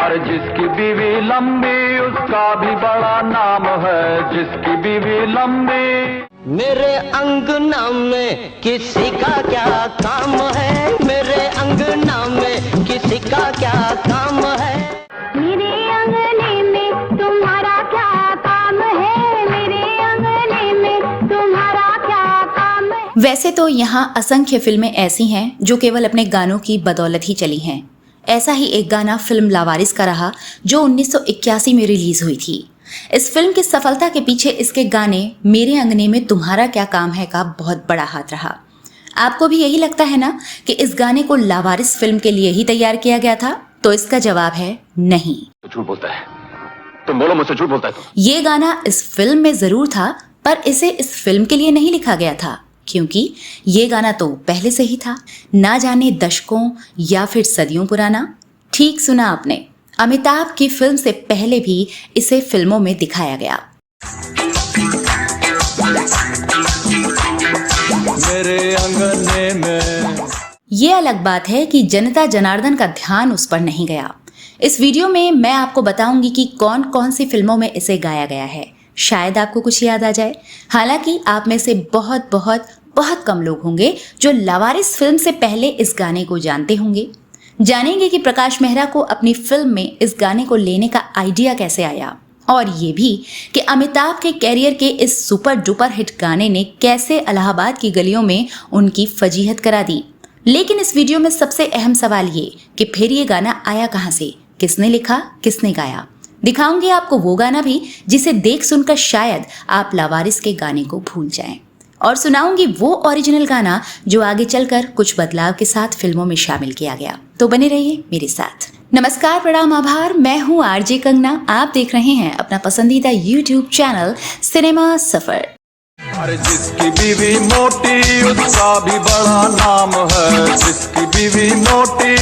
और जिसकी बीवी लंबी उसका भी बड़ा नाम है, जिसकी बीवी लंबी। मेरे अंगना में किसी का क्या काम है, मेरे अंगना में किसी का क्या काम है। मेरे अंगने में तुम्हारा क्या काम है, मेरे अंगने में तुम्हारा क्या काम है। वैसे तो यहाँ असंख्य फिल्में ऐसी हैं जो केवल अपने गानों की बदौलत ही चली हैं। ऐसा ही एक गाना फिल्म लावारिस का रहा जो 1981 में रिलीज हुई थी। इस फिल्म की सफलता के पीछे इसके गाने मेरे अंगने में तुम्हारा क्या काम है का बहुत बड़ा हाथ रहा। आपको भी यही लगता है ना कि इस गाने को लावारिस फिल्म के लिए ही तैयार किया गया था? तो इसका जवाब है नहीं। झूठ बोलता है, तुम बोलो मुझसे झूठ बोलता है। ये गाना इस फिल्म में जरूर था, पर इसे इस फिल्म के लिए नहीं लिखा गया था, क्योंकि ये गाना तो पहले से ही था, ना जाने दशकों या फिर सदियों पुराना। ठीक सुना आपने, अमिताभ की फिल्म से पहले भी इसे फिल्मों में दिखाया गया। मेरे अंगने में। ये अलग बात है कि जनता जनार्दन का ध्यान उस पर नहीं गया। इस वीडियो में मैं आपको बताऊंगी कि कौन कौन सी फिल्मों में इसे गाया गया है। शायद आपको कुछ याद आ जाए। हालांकि आप में से बहुत बहुत बहुत कम लोग होंगे जो लावारिस फिल्म से पहले इस गाने को जानते होंगे। जानेंगे कि प्रकाश मेहरा को अपनी फिल्म में इस गाने को लेने का आइडिया कैसे आया, और ये भी कि अमिताभ के कैरियर के इस सुपर डुपर हिट गाने ने कैसे इलाहाबाद की गलियों में उनकी फजीहत करा दी। लेकिन इस वीडियो में सबसे अहम सवाल ये कि फिर ये गाना आया कहाँ से, किसने लिखा, किसने गाया। दिखाऊंगी आपको वो गाना भी जिसे देख सुनकर शायद आप लावारिस के गाने को भूल जाएं, और सुनाऊंगी वो ओरिजिनल गाना जो आगे चलकर कुछ बदलाव के साथ फिल्मों में शामिल किया गया। तो बने रहिए मेरे साथ। नमस्कार, प्रणाम, आभार। मैं हूँ आरजे कंगना। आप देख रहे हैं अपना पसंदीदा YouTube चैनल सिनेमा सफर। अरे जिसकी बीवी मोटी उसका भी बड़ा नाम है, जिसकी बीवी मोटी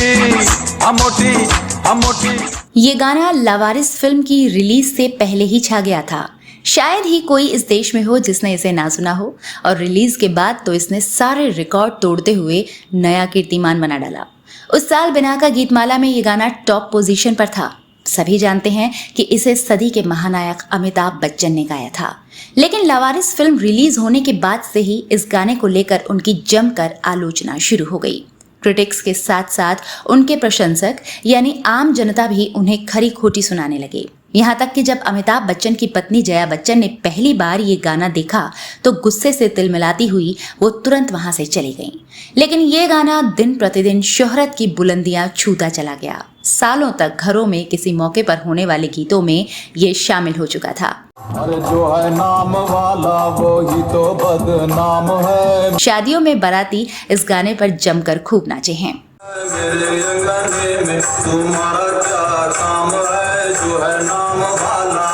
मोटी। ये गाना लावारिस फिल्म की रिलीज से पहले ही छा गया था। शायद ही कोई इस देश में हो जिसने इसे ना सुना हो, और रिलीज के बाद तो इसने सारे रिकॉर्ड तोड़ते हुए नया कीर्तिमान बना डाला। उस साल बिना का गीतमाला में ये गाना टॉप पोजीशन पर था। सभी जानते हैं कि इसे सदी के महानायक अमिताभ बच्चन ने गाया था। लेकिन लावारिस फिल्म रिलीज होने के बाद से ही इस गाने को लेकर उनकी जमकर आलोचना शुरू हो गई। क्रिटिक्स के साथ साथ उनके प्रशंसक यानी आम जनता भी उन्हें खरी खोटी सुनाने लगे। यहाँ तक कि जब अमिताभ बच्चन की पत्नी जया बच्चन ने पहली बार ये गाना देखा तो गुस्से से तिलमिलाती हुई वो तुरंत वहां से चली गईं। लेकिन ये गाना दिन प्रतिदिन शोहरत की बुलंदियां छूता चला गया। सालों तक घरों में किसी मौके पर होने वाले गीतों में ये शामिल हो चुका था। अरे जो है नाम वाला वो ही तो बदनाम है। शादियों में बाराती इस गाने पर जमकर खूब नाचे हैं। मेरे अंगने में तुम्हारा क्या काम है, जो है नाम वाला।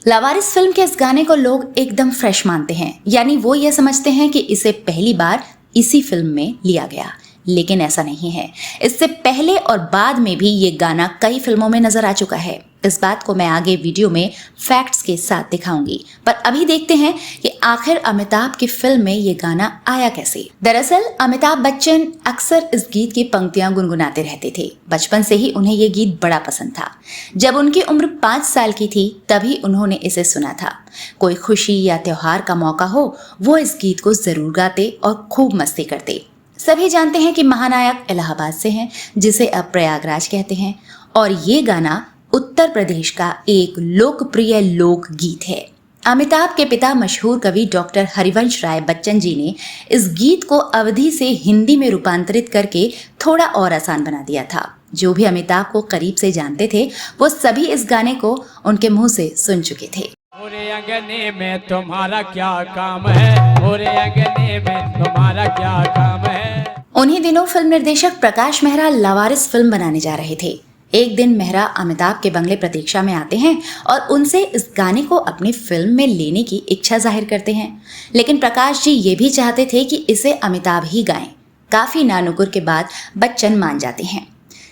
लावारिस फिल्म के इस गाने को लोग एकदम फ्रेश मानते हैं, यानी वो ये समझते हैं कि इसे पहली बार इसी फिल्म में लिया गया। लेकिन ऐसा नहीं है। इससे पहले और बाद में भी ये गाना कई फिल्मों में नजर आ चुका है। इस बात को मैं आगे वीडियो में फैक्ट्स के साथ दिखाऊंगी, पर अभी देखते हैं कि आखिर अमिताभ की फिल्म में ये गाना आया कैसे। दरअसल अमिताभ बच्चन अक्सर इस गीत की पंक्तियां गुनगुनाते रहते थे। बचपन से ही उन्हें ये गीत बड़ा पसंद था। जब उनकी उम्र 5 साल की थी तभी उन्होंने इसे सुना था। कोई खुशी या त्योहार का मौका हो वो इस गीत को जरूर गाते और खूब मस्ती करते। सभी जानते हैं कि महानायक इलाहाबाद से हैं, जिसे अब प्रयागराज कहते हैं, और ये गाना उत्तर प्रदेश का एक लोकप्रिय लोक गीत है। अमिताभ के पिता मशहूर कवि डॉक्टर हरिवंश राय बच्चन जी ने इस गीत को अवधी से हिंदी में रूपांतरित करके थोड़ा और आसान बना दिया था। जो भी अमिताभ को करीब से जानते थे वो सभी इस गाने को उनके मुंह से सुन चुके थे। मेरे अंगने में तुम्हारा क्या काम है, मेरे अंगने में तुम्हारा क्या काम है। उन्हीं दिनों फिल्म निर्देशक प्रकाश मेहरा लावारिस फिल्म बनाने जा रहे थे। एक दिन मेहरा अमिताभ के बंगले प्रतीक्षा में आते हैं और उनसे इस गाने को अपनी फिल्म में लेने की इच्छा जाहिर करते हैं। लेकिन प्रकाश जी ये भी चाहते थे कि इसे अमिताभ ही गाएं। काफी नानुकुर के बाद बच्चन मान जाते हैं।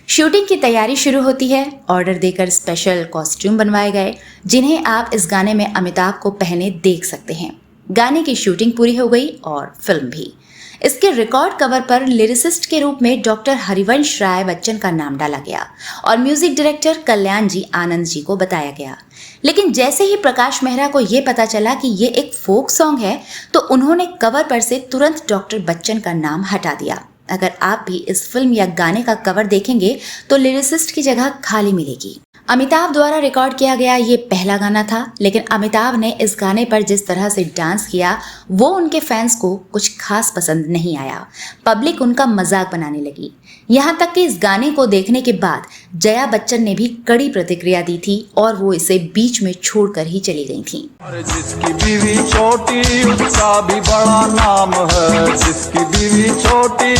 शूटिंग की तैयारी शुरू होती है। ऑर्डर देकर स्पेशल कॉस्ट्यूम बनवाए गए जिन्हें आप इस गाने में अमिताभ को पहने देख सकते हैं। गाने की शूटिंग पूरी हो गई और फिल्म भी। इसके रिकॉर्ड कवर पर लिरिसिस्ट के रूप में डॉक्टर हरिवंश राय बच्चन का नाम डाला गया और म्यूजिक डायरेक्टर कल्याण जी आनंद जी को बताया गया। लेकिन जैसे ही प्रकाश मेहरा को यह पता चला कि ये एक फोक सॉन्ग है तो उन्होंने कवर पर से तुरंत डॉक्टर बच्चन का नाम हटा दिया। अगर आप भी इस फिल्म या गाने का कवर देखेंगे तो लिरिसिस्ट की जगह खाली मिलेगी। अमिताभ द्वारा रिकॉर्ड किया गया ये पहला गाना था, लेकिन अमिताभ ने इस गाने पर जिस तरह से डांस किया वो उनके फैंस को कुछ खास पसंद नहीं आया। पब्लिक उनका मजाक बनाने लगी। यहाँ तक कि इस गाने को देखने के बाद जया बच्चन ने भी कड़ी प्रतिक्रिया दी थी और वो इसे बीच में छोड़कर ही चली गई थी। अरे जिसकी बीवी छोटी उसका भी बड़ा नाम है, जिसकी बीवी छोटी।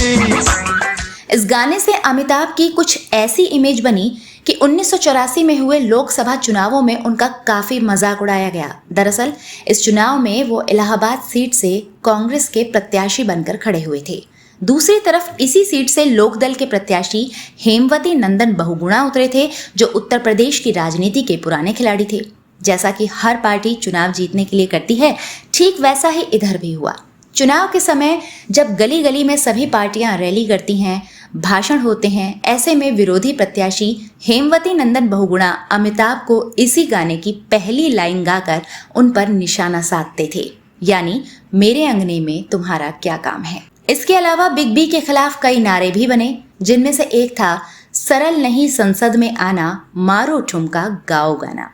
इस गाने से अमिताभ की कुछ ऐसी इमेज बनी कि 1984 में हुए लोकसभा चुनावों में उनका काफी मजाक उड़ाया गया। दरअसल इस चुनाव में वो इलाहाबाद सीट से कांग्रेस के प्रत्याशी बनकर खड़े हुए थे। दूसरी तरफ इसी सीट से लोकदल के प्रत्याशी हेमवती नंदन बहुगुणा उतरे थे, जो उत्तर प्रदेश की राजनीति के पुराने खिलाड़ी थे। जैसा कि हर पार्टी चुनाव जीतने के लिए करती है, ठीक वैसा ही इधर भी हुआ। चुनाव के समय जब गली गली में सभी पार्टियां रैली करती हैं, भाषण होते हैं, ऐसे में विरोधी प्रत्याशी हेमवती नंदन बहुगुणा अमिताभ को इसी गाने की पहली लाइन गाकर उन पर निशाना साधते थे, यानी मेरे अंगने में तुम्हारा क्या काम है। इसके अलावा बिग बी के खिलाफ कई नारे भी बने, जिनमें से एक था सरल नहीं संसद में आना, मारो ठुमका गाओ गाना।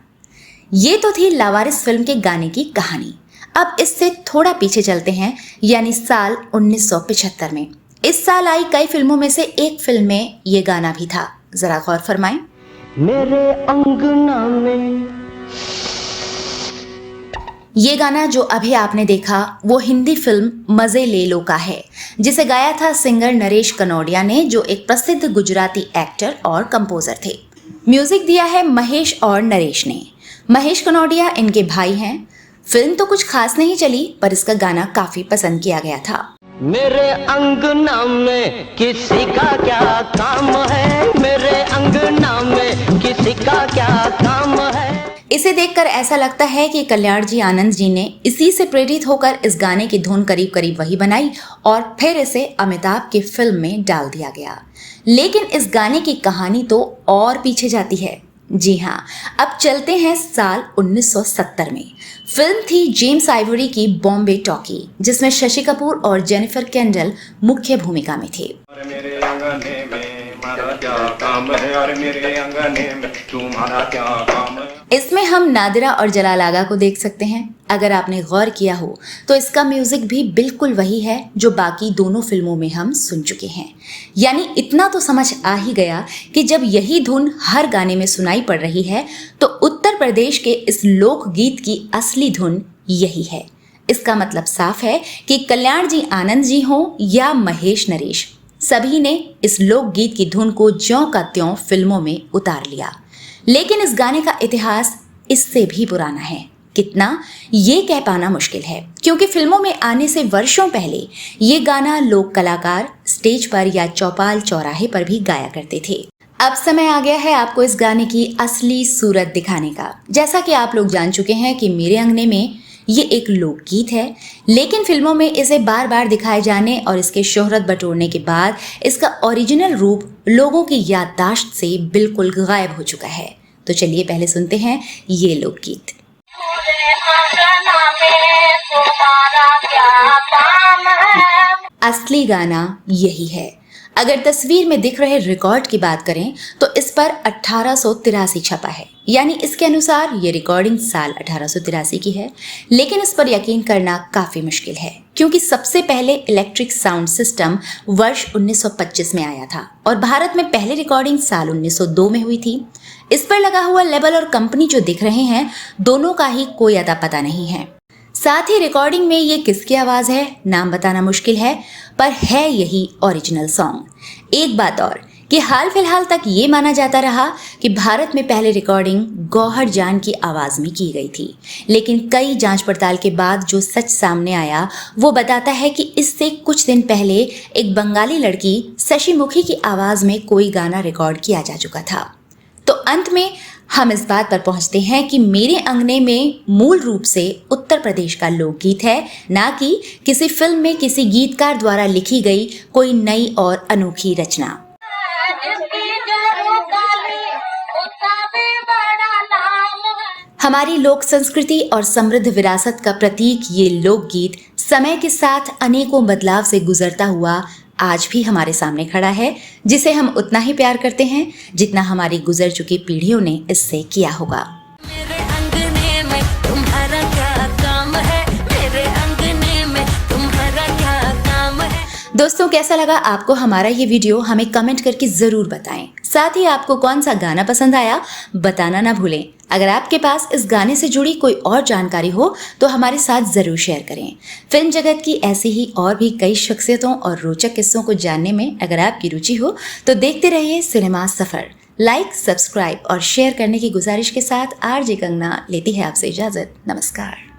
ये तो थी लावारिस फिल्म के गाने की कहानी। अब इससे थोड़ा पीछे चलते हैं, यानी साल 1975 में। इस साल आई कई फिल्मों में से एक फिल्म में ये गाना भी था। जरा गौर फरमाएं। मेरे अंगना में। ये गाना जो अभी आपने देखा वो हिंदी फिल्म मजे ले लो का है, जिसे गाया था सिंगर नरेश कनौडिया ने, जो एक प्रसिद्ध गुजराती एक्टर और कंपोजर थे। म्यूजिक दिया है महेश और नरेश ने। महेश कनौडिया इनके भाई हैं। फिल्म तो कुछ खास नहीं चली, पर इसका गाना काफी पसंद किया गया था। मेरे अंगना में किसी का क्या काम है, मेरे अंगना में किसी का क्या काम है। इसे देखकर ऐसा लगता है कि कल्याण जी आनंद जी ने इसी से प्रेरित होकर इस गाने की धुन करीब करीब वही बनाई और फिर इसे अमिताभ की फिल्म में डाल दिया गया। लेकिन इस गाने की कहानी तो और पीछे जाती है। जी हाँ, अब चलते हैं साल 1970 में। फिल्म थी जेम्स आइवरी की बॉम्बे टॉकी, जिसमें शशि कपूर और जेनिफर केंडल मुख्य भूमिका में थे। मेरे अंगने में तुम्हारा क्या काम है, और मेरे अंगने में तुम्हारा क्या काम है। इसमें हम नादिरा और जलाल आगा को देख सकते हैं। अगर आपने गौर किया हो तो इसका म्यूजिक भी बिल्कुल वही है जो बाकी दोनों फिल्मों में हम सुन चुके हैं। यानी इतना तो समझ आ ही गया कि जब यही धुन हर गाने में सुनाई पड़ रही है तो उत्तर प्रदेश के इस लोकगीत की असली धुन यही है। इसका मतलब साफ है कि कल्याण जी आनंद जी हों या महेश नरेश, सभी ने इस लोकगीत की धुन को ज्यों का त्यों फिल्मों में उतार लिया। लेकिन इस गाने का इतिहास इससे भी पुराना है। कितना, ये कह पाना मुश्किल है, क्योंकि फिल्मों में आने से वर्षों पहले ये गाना लोक कलाकार स्टेज पर या चौपाल चौराहे पर भी गाया करते थे। अब समय आ गया है आपको इस गाने की असली सूरत दिखाने का। जैसा कि आप लोग जान चुके हैं कि मेरे अंगने में ये एक लोकगीत है, लेकिन फिल्मों में इसे बार बार दिखाए जाने और इसके शोहरत बटोरने के बाद इसका ओरिजिनल रूप लोगों की याददाश्त से बिल्कुल गायब हो चुका है। तो चलिए पहले सुनते हैं ये लोकगीत। असली गाना यही है। अगर तस्वीर में दिख रहे रिकॉर्ड की बात करें तो इस पर 1883 छपा है, यानी इसके अनुसार ये रिकॉर्डिंग साल 1883 की है। लेकिन इस पर यकीन करना काफी मुश्किल है, क्योंकि सबसे पहले इलेक्ट्रिक साउंड सिस्टम वर्ष 1925 में आया था और भारत में पहली रिकॉर्डिंग साल 1902 में हुई थी। इस पर लगा हुआ लेबल और कंपनी जो दिख रहे हैं, दोनों का ही कोई अता पता नहीं है। साथ ही रिकॉर्डिंग में ये किसकी आवाज है नाम बताना मुश्किल है, पर है यही ओरिजिनल सॉन्ग। एक बात और कि हाल फिलहाल तक ये माना जाता रहा कि भारत में पहले रिकॉर्डिंग गौहर जान की आवाज में की गई थी, लेकिन कई जांच पड़ताल के बाद जो सच सामने आया वो बताता है कि इससे कुछ दिन पहले एक बंगाली लड़की शशि मुखी की आवाज में कोई गाना रिकॉर्ड किया जा चुका था। तो अंत में हम इस बात पर पहुंचते हैं कि मेरे अंगने में मूल रूप से उत्तर प्रदेश का लोकगीत है, ना कि किसी फिल्म में किसी गीतकार द्वारा लिखी गई कोई नई और अनोखी रचना। हमारी लोक संस्कृति और समृद्ध विरासत का प्रतीक ये लोकगीत समय के साथ अनेकों बदलाव से गुजरता हुआ आज भी हमारे सामने खड़ा है, जिसे हम उतना ही प्यार करते हैं जितना हमारी गुजर चुकी पीढ़ियों ने इससे किया होगा। मेरे अंगने में तुम्हारा क्या काम है, मेरे अंगने में तुम्हारा क्या काम है। दोस्तों, कैसा लगा आपको हमारा ये वीडियो? हमें कमेंट करके जरूर बताएं। साथ ही आपको कौन सा गाना पसंद आया बताना ना भूलें। अगर आपके पास इस गाने से जुड़ी कोई और जानकारी हो तो हमारे साथ जरूर शेयर करें। फिल्म जगत की ऐसी ही और भी कई शख्सियतों और रोचक किस्सों को जानने में अगर आपकी रुचि हो तो देखते रहिए सिनेमा सफर। लाइक, सब्सक्राइब और शेयर करने की गुजारिश के साथ आरजे कंगना लेती है आपसे इजाजत। नमस्कार।